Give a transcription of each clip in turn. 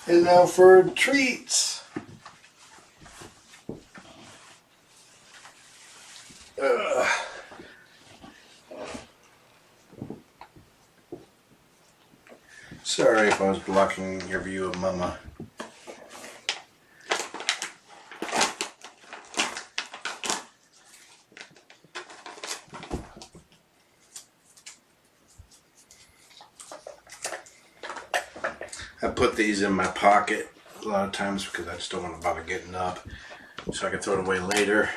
And now for treats. Sorry if I was blocking your view of Mama. I put these in my pocket a lot of times because I just don't want to bother getting up, so I can throw it away later.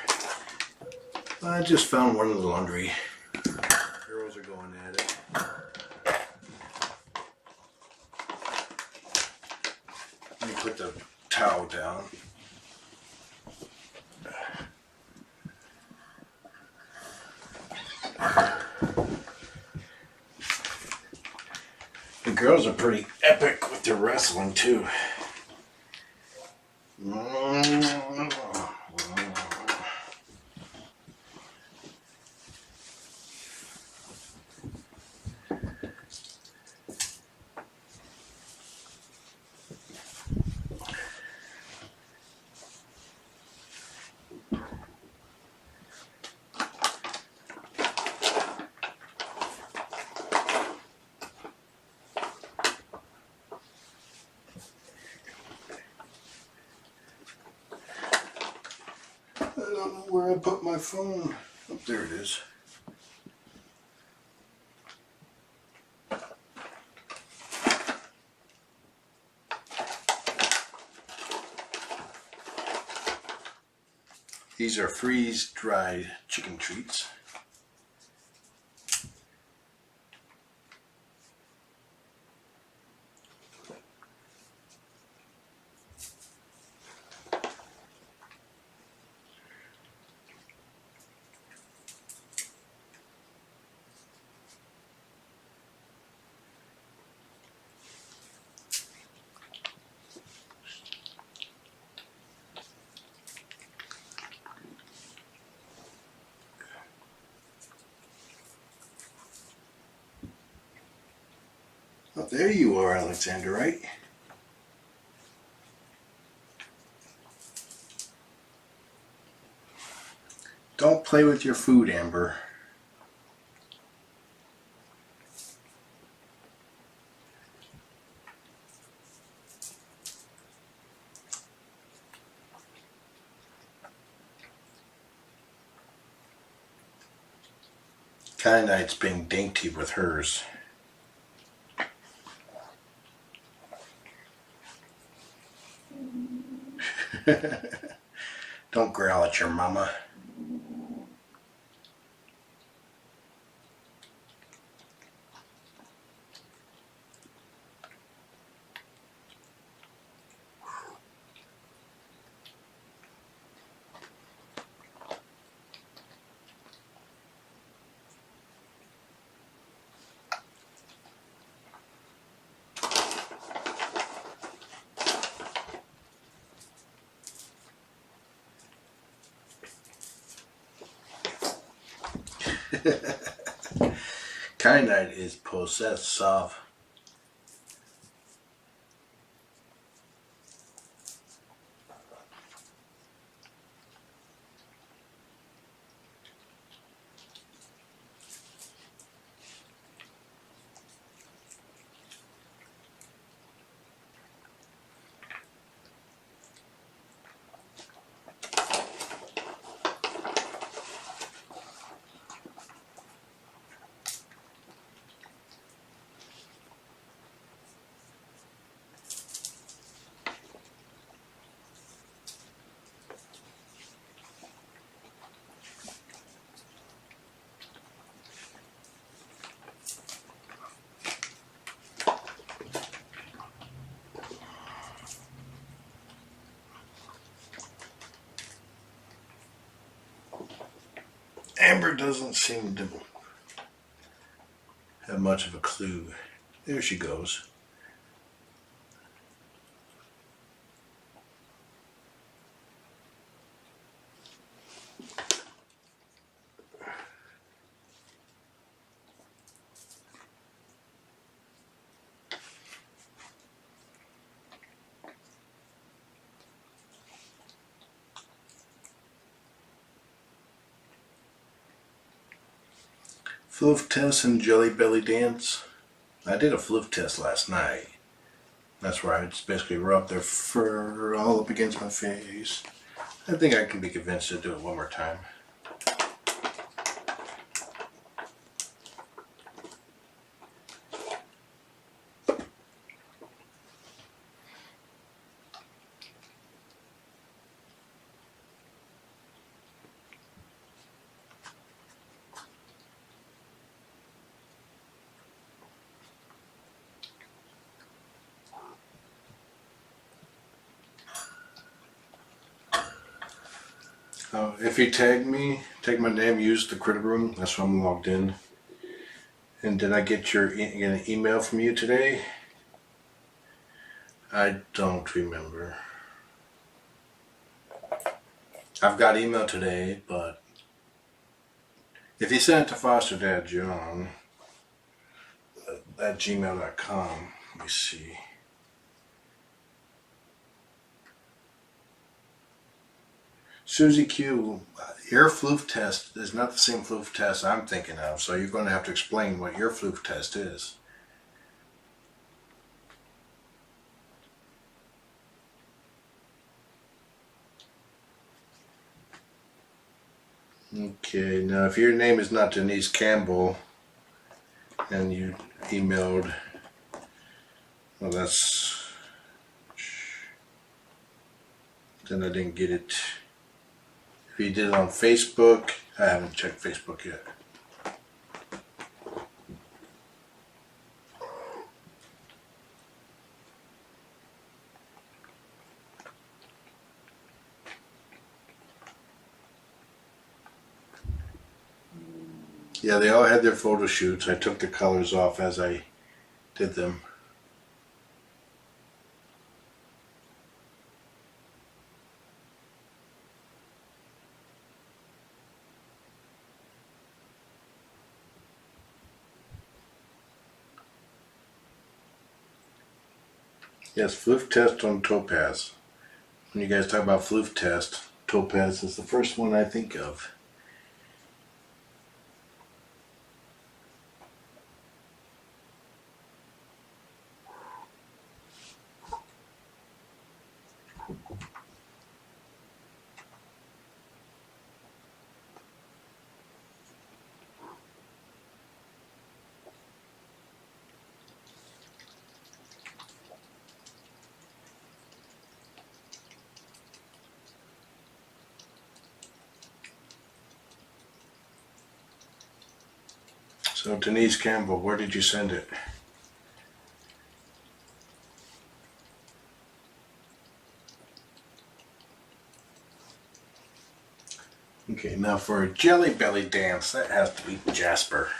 I just found one in the laundry. Girls are going at it. Let me put the towel down. The girls are pretty epic with their wrestling too. I don't know where I put my phone. Oh, there it is. These are freeze-dried chicken treats. Oh, there you are, Alexander, right? Don't play with your food, Amber. Kyanite's being dainty with hers. Don't growl at your mama. Kyanite is possessive. Amber doesn't seem to have much of a clue. There she goes. Floof test and jelly belly dance. I did a floof test last night. That's where I just basically rubbed their fur all up against my face. I think I can be convinced to do it one more time. If you tag me, tag my name, use the critter room. That's why I'm logged in. And did I get an email from you today? I don't remember. I've got email today, but if you send it to fosterdadjohn at gmail.com, let me see. Susie Q, your floof test is not the same floof test I'm thinking of, so you're going to have to explain what your floof test is. Okay, now if your name is not Denise Campbell and you emailed, well, then I didn't get it. If you did it on Facebook, I haven't checked Facebook yet. Yeah, they all had their photo shoots. I took the colors off as I did them. Yes, floof test on Topaz. When you guys talk about floof test, Topaz is the first one I think of. So Denise Campbell, where did you send it? Okay, now for a jelly belly dance, that has to be Jasper.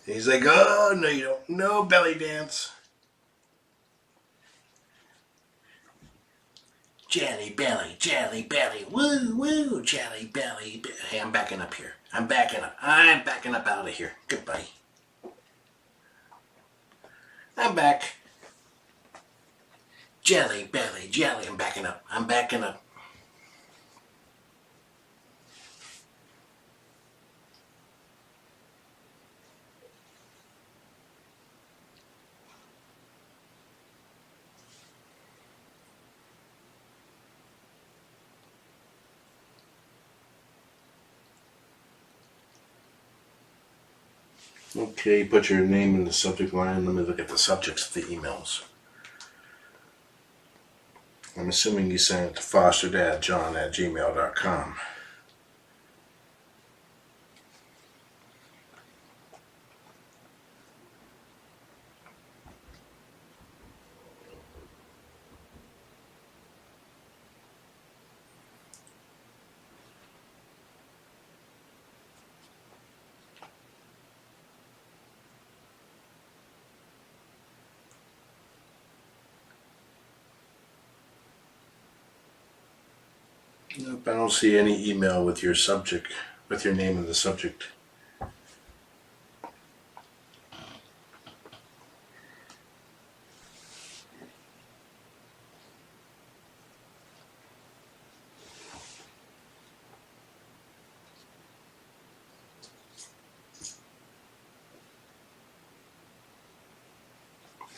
He's like, oh, no you don't. No belly dance. Jelly belly, woo, woo, jelly belly. Hey, I'm backing up here. I'm backing up out of here. Goodbye. I'm back. Jelly belly, jelly. I'm backing up. Okay, put your name in the subject line. Let me look at the subjects of the emails. I'm assuming you sent it to fosterdadjohn at gmail.com. Nope, I don't see any email with your subject, with your name in the subject.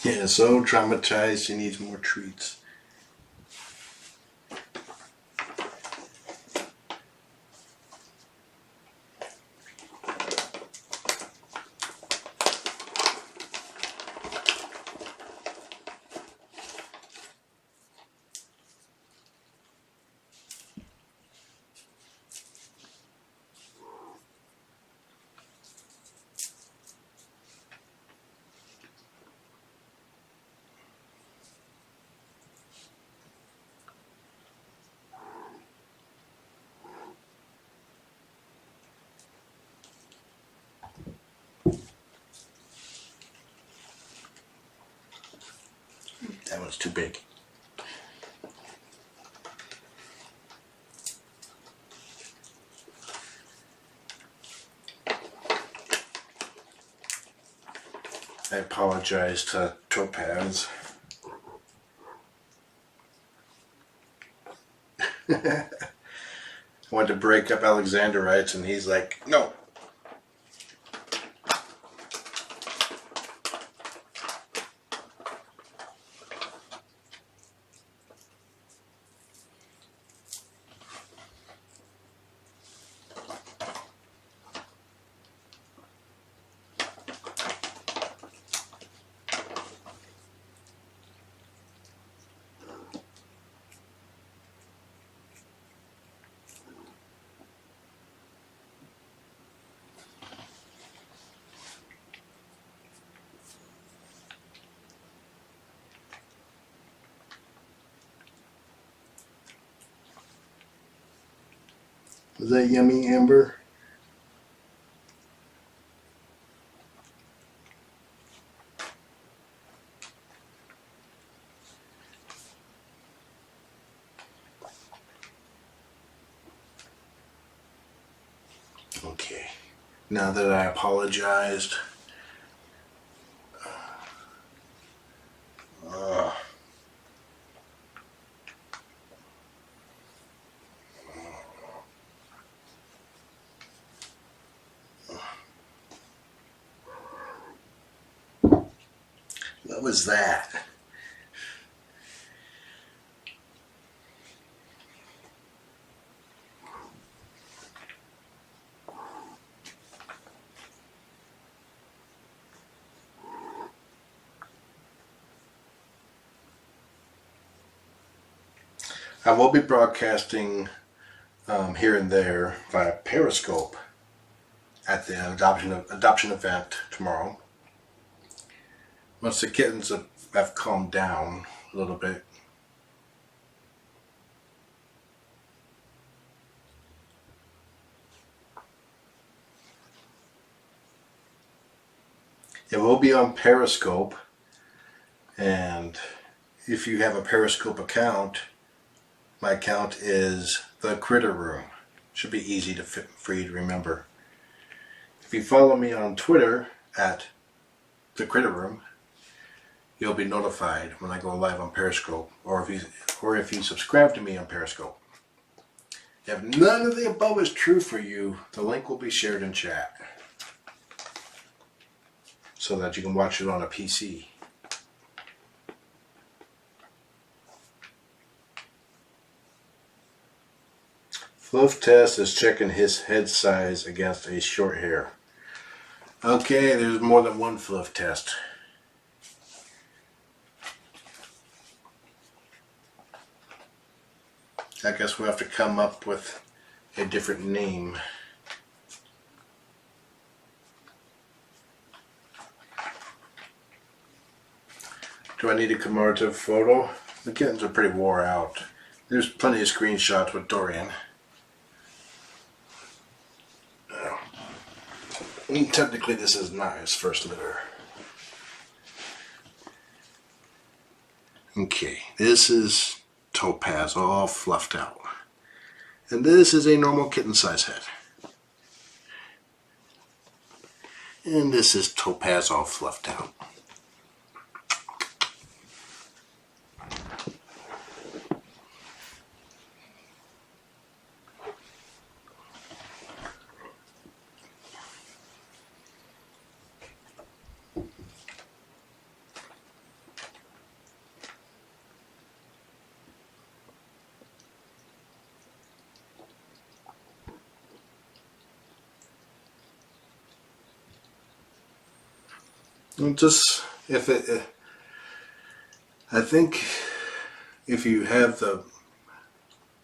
Yeah, so traumatized, she needs more treats. That one's too big. I apologize to Topaz. I wanted to break up Alexanderites and he's like, no. Was that yummy, Amber? Okay. Now that I apologized, what was that? I will be broadcasting here and there via Periscope at the adoption event tomorrow. Once the kittens have calmed down a little bit. It will be on Periscope, and if you have a Periscope account, my account is The Critter Room. Should be easy for you to remember. If you follow me on Twitter at The Critter Room, you'll be notified when I go live on Periscope, or if you subscribe to me on Periscope. If none of the above is true for you, the link will be shared in chat so that you can watch it on a PC. Fluff Test is checking his head size against a short hair. Okay, there's more than one Fluff Test. I guess we'll have to come up with a different name. Do I need a commemorative photo? The kittens are pretty wore out. There's plenty of screenshots with Dorian. Technically, this is not his first litter. Okay, this is Topaz, all fluffed out. And this is a normal kitten size head. And this is Topaz, all fluffed out. Just if it, I think if you have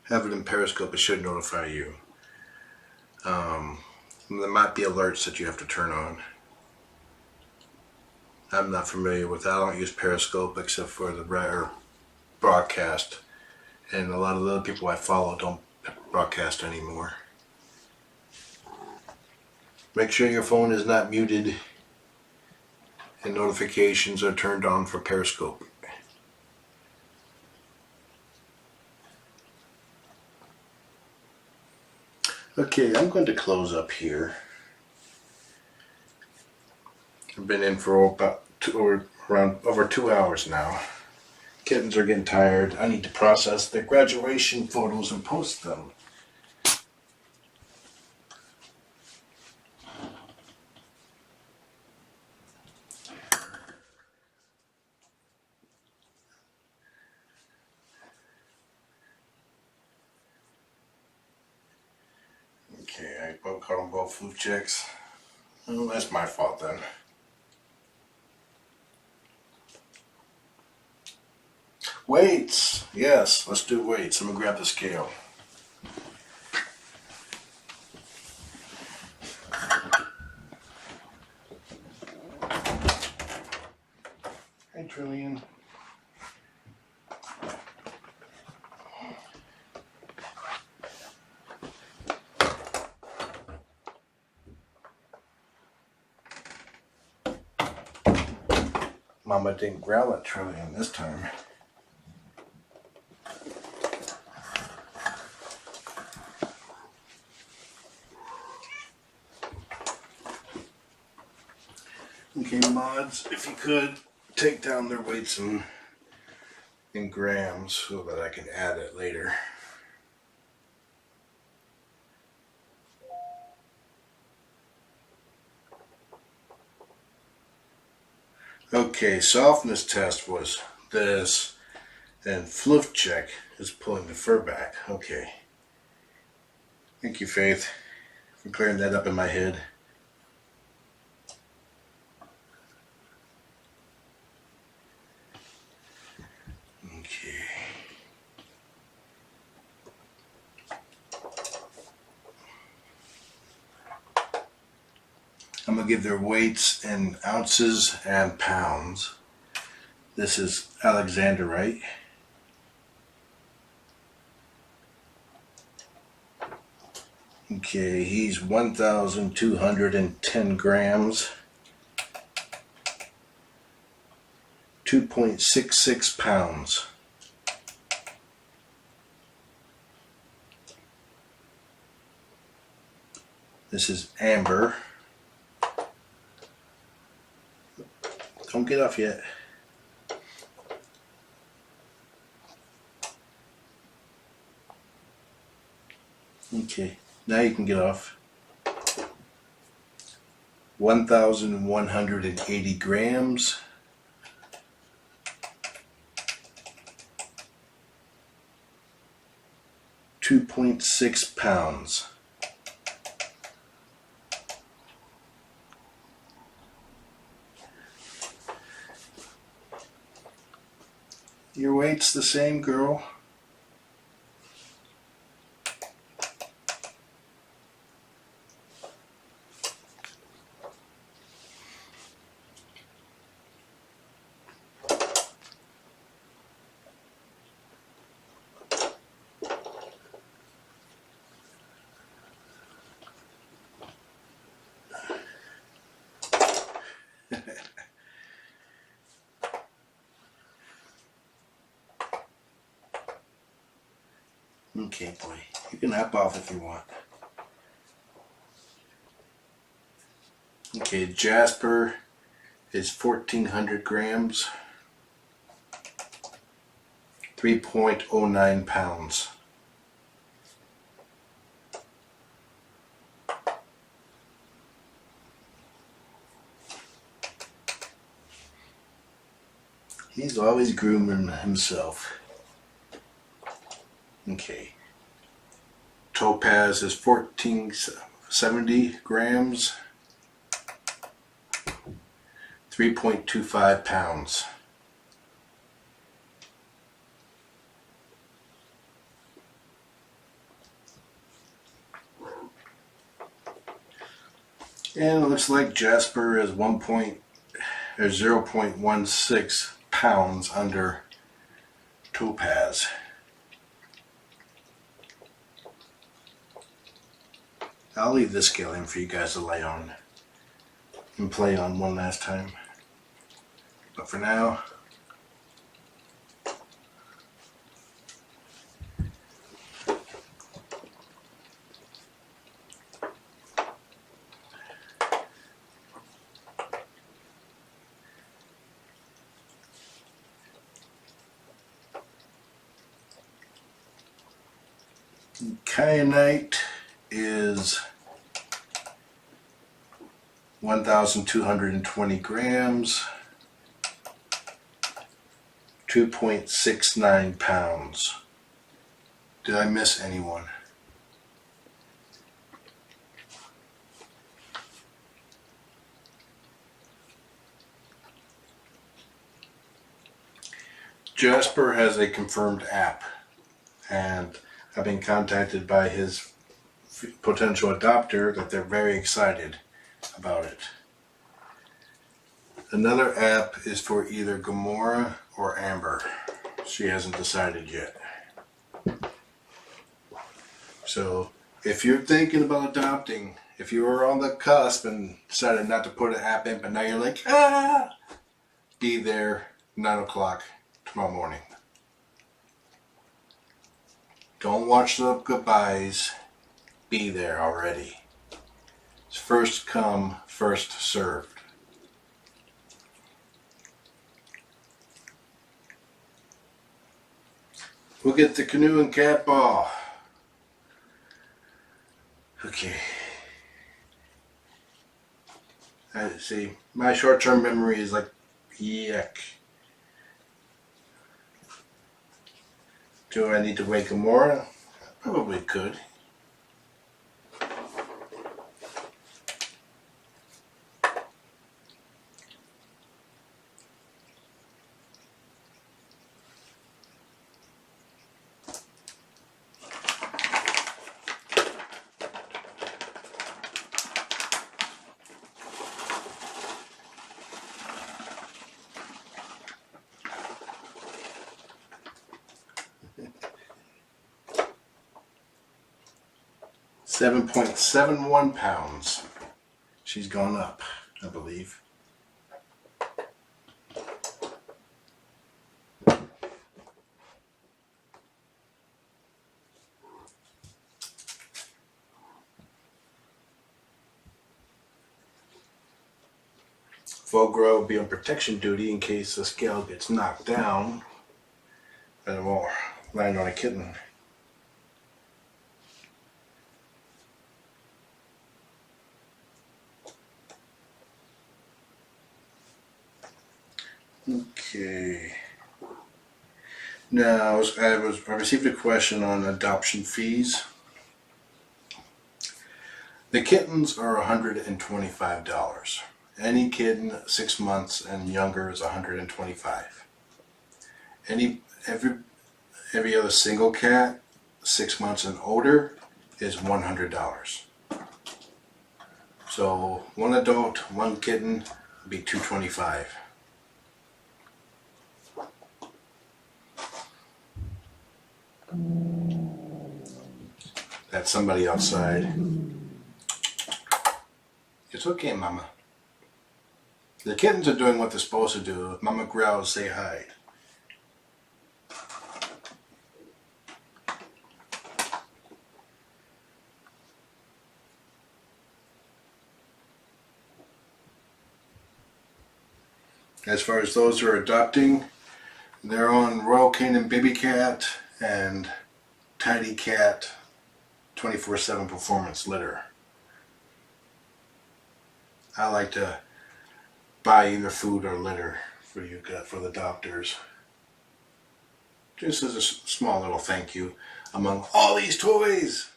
it in Periscope, it should notify you. There might be alerts that you have to turn on. I'm not familiar with that. I don't use Periscope except for the rare broadcast, and a lot of the other people I follow don't broadcast anymore. Make sure your phone is not muted and notifications are turned on for Periscope. Okay, I'm going to close up here. I've been in for about over 2 hours now. Kittens are getting tired. I need to process the graduation photos and post them. Okay, I caught them both floof checks. Oh, that's my fault then. Weights! Yes, let's do weights. I'm gonna grab the scale. Hey, Trillian. Mama didn't growl at Trillian this time. Okay, mods, if you could take down their weights in grams so that I can add it later. Okay, softness test was this, and floof check is pulling the fur back. Okay. Thank you, Faith, for clearing that up in my head. Okay. I'm going to give their weights in ounces and pounds. This is Alexanderite. Okay, he's 1,210 grams. 2.66 pounds. This is Amber. Don't get off yet. Okay, now you can get off. 1,180 grams. 2.6 pounds. Your weight's the same, girl. Okay, boy. You can hop off if you want. Okay, Jasper is 1,400 grams. 3.09 pounds. He's always grooming himself. Okay. Topaz is 1,470 grams. 3.25 pounds. And it looks like Jasper is 0.16 pounds under Topaz. I'll leave this scale in for you guys to lay on and play on one last time. But for now, kyanite is 1,220 grams, 2.69 pounds. Did I miss anyone? Jasper has a confirmed app, and I've been contacted by his potential adopter that they're very excited about it. Another app is for either Gamora or Amber. She hasn't decided yet. So if you're thinking about adopting, if you were on the cusp and decided not to put an app in, but now you're like, be there 9 o'clock tomorrow morning. Don't watch the goodbyes. Be there already. It's first come, first served. We'll get the canoe and cat ball. Okay. See, my short-term memory is like, yuck. Do I need to wake Gamora? Probably could. £7.71. She's gone up, I believe. Vogro will be on protection duty in case the scale gets knocked down, and it won't land on a kitten. Okay. Now, I received a question on adoption fees. The kittens are $125. Any kitten 6 months and younger is $125. Every other single cat 6 months and older is $100. So one adult, one kitten would be $225. That's somebody outside. It's okay, Mama. The kittens are doing what they're supposed to do. If Mama growls, say hi. As far as those who are adopting, they're on Royal Canin Baby Cat and Tidy Cat 24/7 Performance Litter. I like to buy either food or litter for you, for the adopters. Just as a small little thank you among all these toys.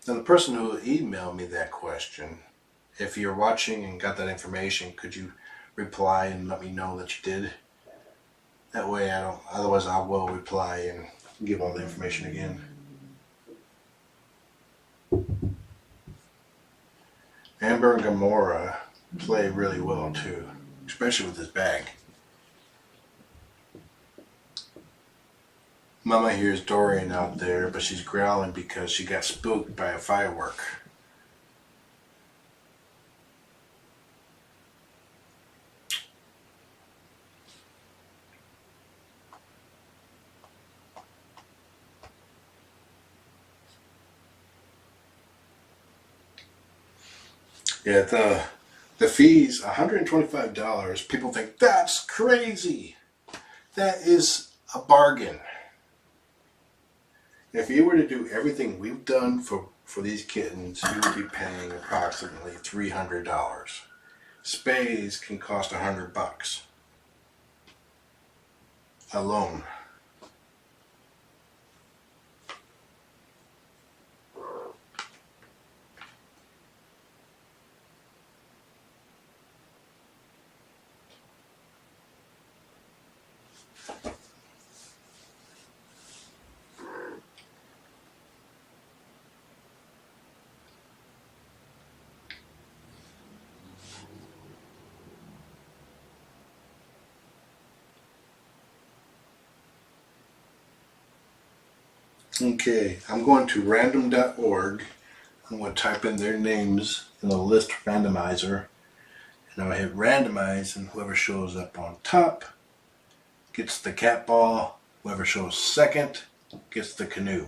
Now, the person who emailed me that question, if you're watching and got that information, could you reply and let me know that you did? That way I don't, otherwise I will reply and give all the information again. Amber and Gamora play really well too, especially with this bag. Mama hears Dorian out there, but she's growling because she got spooked by a firework. Yeah, the fees, $125. People think that's crazy. That is a bargain. If you were to do everything we've done for these kittens, you would be paying approximately $300. Spays can cost $100 alone. Okay, I'm going to random.org. I'm going to type in their names in the list randomizer. And I'll hit randomize, and whoever shows up on top gets the cat ball. Whoever shows second gets the canoe.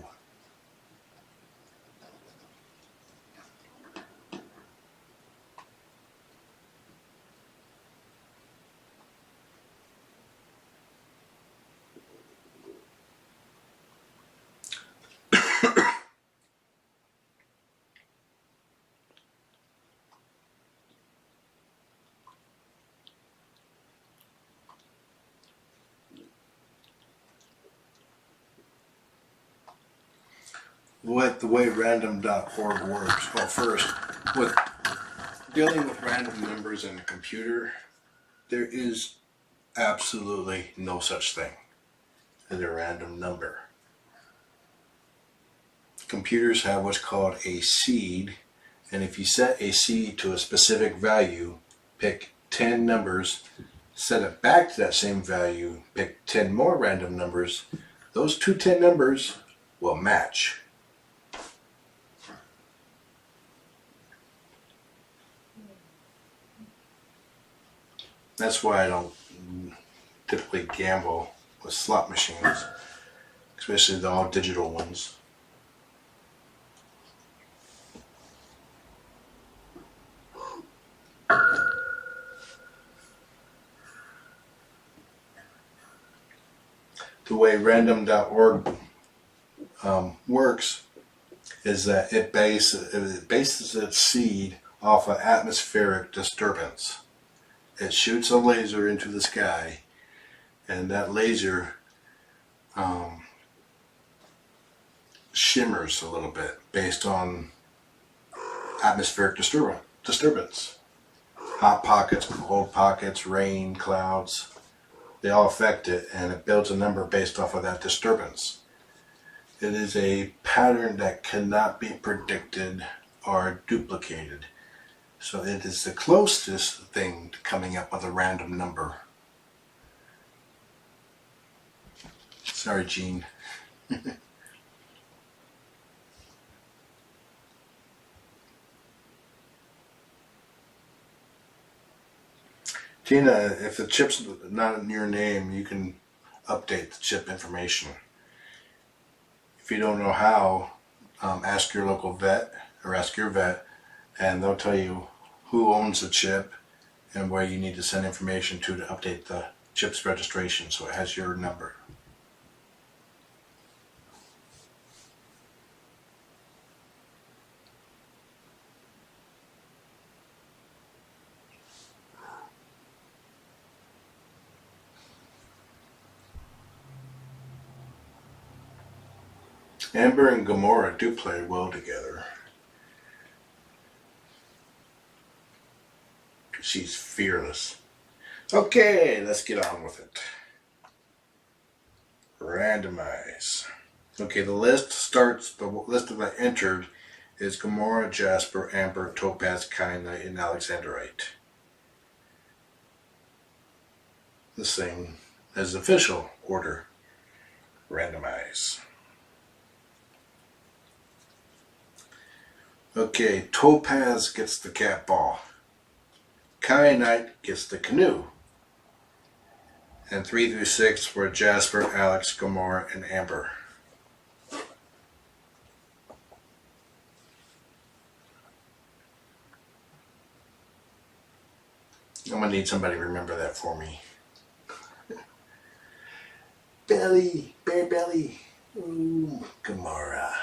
What the way random.org works. Well, first, with dealing with random numbers in a computer, there is absolutely no such thing as a random number. Computers have what's called a seed, and if you set a seed to a specific value, pick 10 numbers, set it back to that same value, pick 10 more random numbers, those two 10 numbers will match. That's why I don't typically gamble with slot machines, especially the all digital ones. The way random.org works is that it bases its seed off of atmospheric disturbance. It shoots a laser into the sky, and that laser shimmers a little bit based on atmospheric disturbance. Hot pockets, cold pockets, rain, clouds, they all affect it, and it builds a number based off of that disturbance. It is a pattern that cannot be predicted or duplicated. So it is the closest thing to coming up with a random number. Sorry, Gene. Tina, if the chip's not in your name, you can update the chip information. If you don't know how, ask your local vet or ask your vet, and they'll tell you who owns the chip and where you need to send information to update the chip's registration so it has your number. Amber and Gamora do play well together. She's fearless. Okay, let's get on with it. Randomize. Okay, the list that I entered is Gomorrah, Jasper, Amber, Topaz, Kyanite, and Alexandrite. The same as the official order. Randomize. Okay, Topaz gets the cat ball. Kyanite gets the canoe. And 3 through 6 were Jasper, Alex, Gomorrah, and Amber. I'm going to need somebody to remember that for me. Belly, bear belly. Ooh, Gomorrah.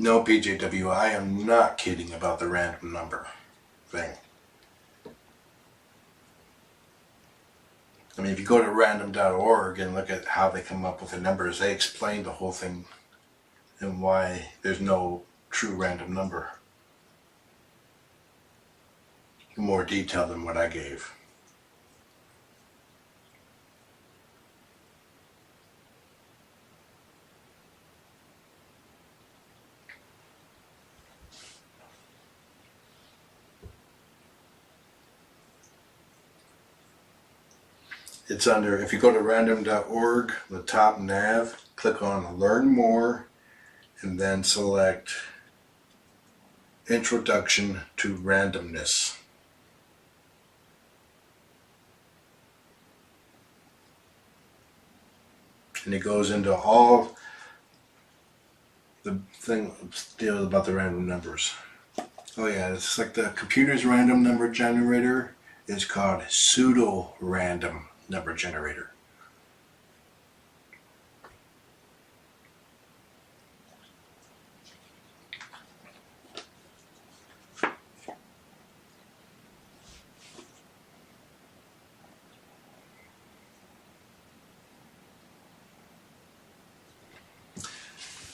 No, PJW, I am not kidding about the random number thing. I mean, if you go to random.org and look at how they come up with the numbers, they explain the whole thing and why there's no true random number. In more detail than what I gave. It's under, if you go to random.org, the top nav, click on Learn More, and then select Introduction to Randomness. And it goes into all the deals about the random numbers. Oh yeah, it's like the computer's random number generator is called pseudo-random number generator.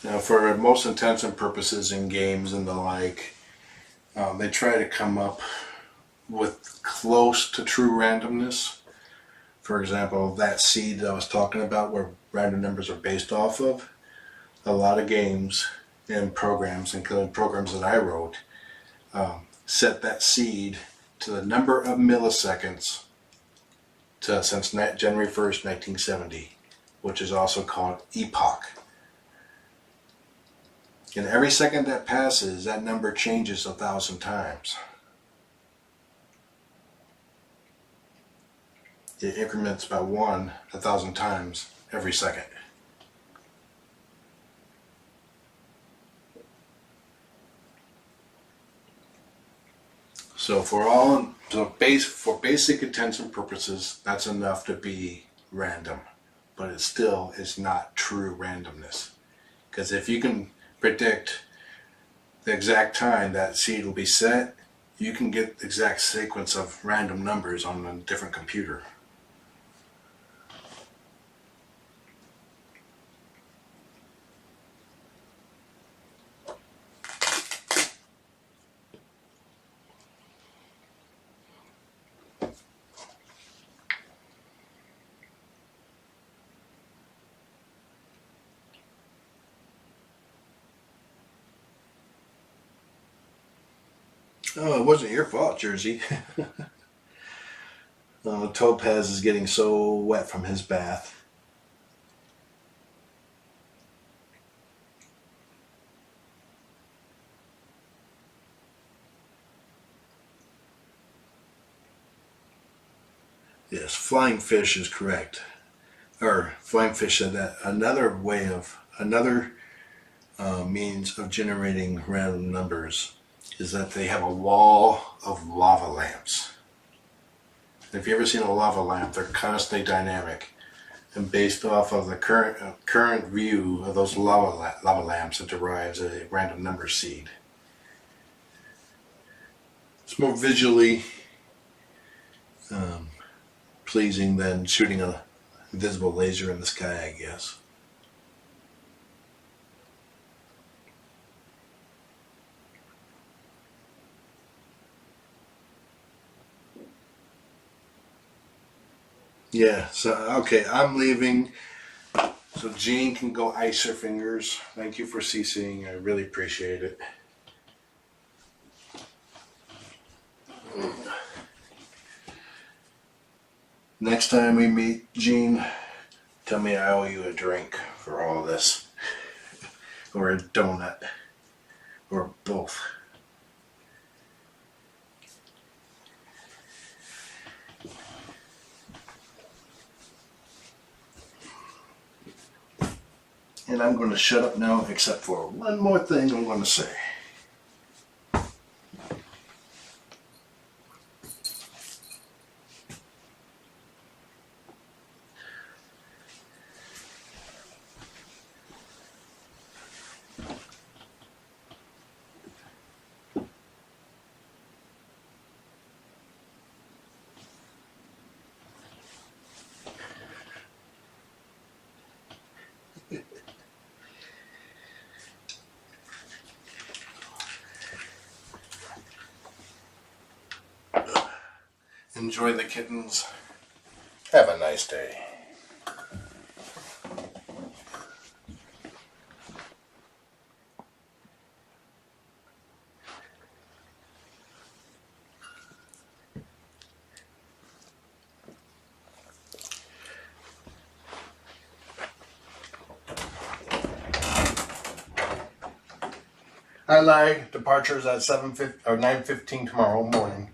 Now, for most intents and purposes in games and the like, they try to come up with close to true randomness. For example, that seed that I was talking about where random numbers are based off of, a lot of games and programs, including programs that I wrote, set that seed to the number of milliseconds since January 1st, 1970, which is also called epoch. And every second that passes, that number changes 1,000 times. It increments by 1,000 times every second. So for basic intents and purposes, that's enough to be random, but it still is not true randomness. Because if you can predict the exact time that seed will be set, you can get the exact sequence of random numbers on a different computer. Oh, it wasn't your fault, Jersey. Topaz is getting so wet from his bath. Yes, flying fish is correct. Or flying fish said that another means of generating random numbers is that they have a wall of lava lamps. If you've ever seen a lava lamp, they're constantly dynamic. And based off of the current view of those lava lamps, it derives a random number seed. It's more visually pleasing than shooting a invisible laser in the sky, I guess. Yeah, so okay, I'm leaving. So Jean can go ice her fingers. Thank you for CCing. I really appreciate it. Next time we meet, Jean, tell me I owe you a drink for all this. Or a donut. Or both. And I'm going to shut up now, except for one more thing I'm going to say. Enjoy the kittens. Have a nice day. I lied. Departure's at 7:50 or 9:15 tomorrow morning.